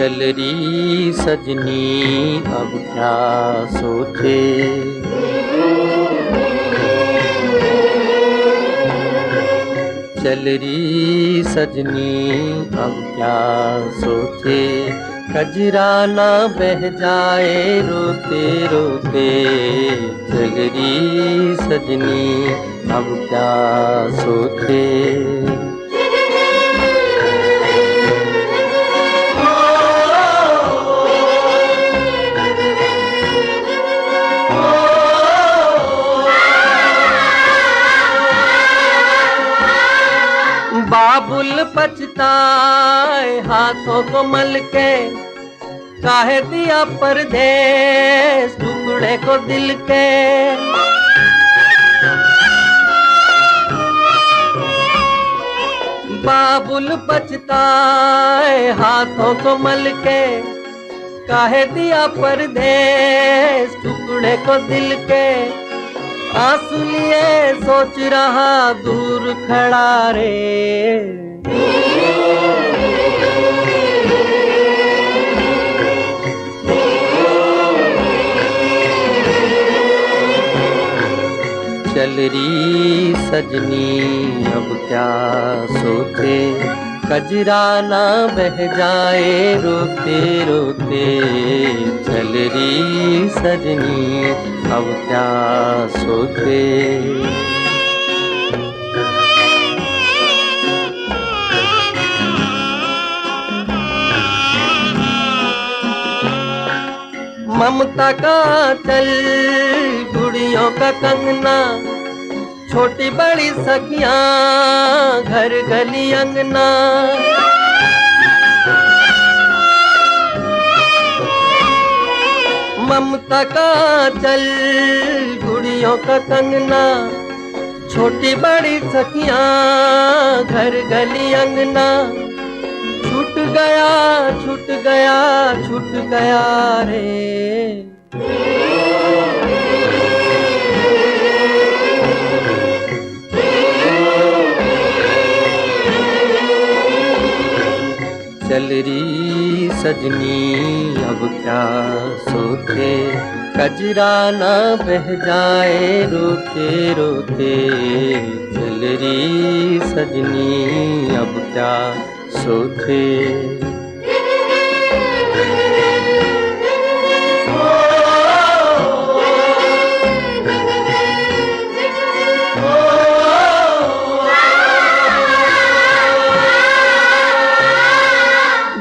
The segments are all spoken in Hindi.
चल रही सजनी अब क्या सोचे, चल रही सजनी अब क्या सोचे, कजरा ना बह जाए रोते रोते। चल रही सजनी अब क्या सोचे। बाबुल पछताए हाथों को मल के, काहे दिया परदेस टुकड़े को दिल के। बाबुल पछताए हाथों को मल के, काहे दिया परदेस टुकड़े को दिल के। आंसू लिए सोच रहा दूर खड़ा रे, चल रही सजनी अब क्या सोचे, कजरा ना बह जाए रोते रोते। चल रही सजनी अब क्या सोचे। ममता का चल गुड़ियों का कंगना, छोटी बड़ी सखियां घर गली अंगना। ममता का चल गुड़ियों का कंगना, छोटी बड़ी सखियां घर गली अंगना। छूट गया छूट गया छूट गया रे, चल रही सजनी अब क्या सोचे, कजरा ना बह जाए रोते रोते। चल रही सजनी अब क्या सोचे।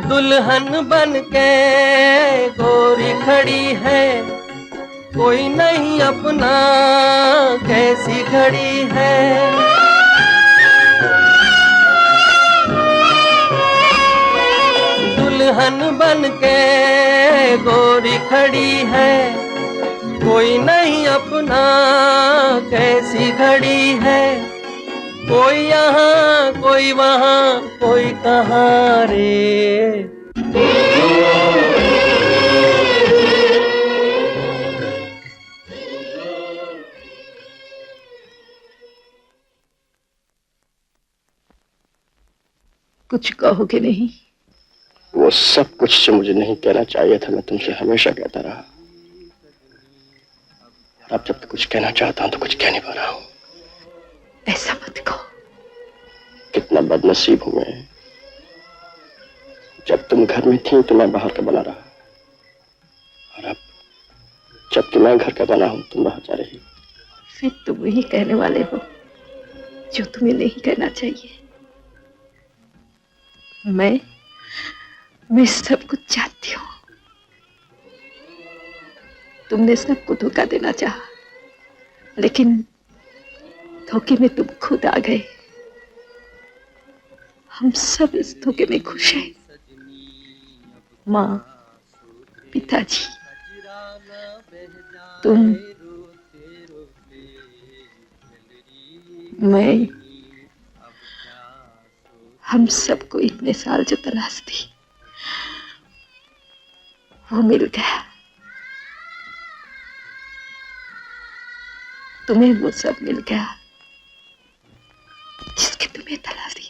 दुल्हन बन के गोरी खड़ी है, कोई नहीं अपना कैसी खड़ी है। दुल्हन बन के गोरी खड़ी है, कोई नहीं अपना कैसी खड़ी है। कोई यहाँ कोई वहाँ कोई कहाँ रे, कुछ कहोगे नहीं? वो सब कुछ जो मुझे नहीं कहना चाहिए था मैं तुमसे हमेशा कहता रहा। अब जब कुछ कहना चाहता हूं तो कुछ कह नहीं पा रहा हूं। ऐसा मत कहो। कितना बदनसीब हूं मैं। जब तुम घर में थी तो मैं बाहर का बना रहा, और अब जबकि मैं घर का बना हूं तुम बाहर जा रही। फिर तुम वही कहने वाले हो जो तुम्हें नहीं कहना चाहिए। मैं सब कुछ जानती हूँ। तुमने सबको धोखा देना चाहा, लेकिन धोखे में तुम खुद आ गए। हम सब इस धोखे में खुश हैं। माँ, पिताजी, तुम, मैं, हम सबको इतने साल जो तलाश थी वो मिल गया। तुम्हें वो सब मिल गया जिसकी तुम्हें तलाश थी।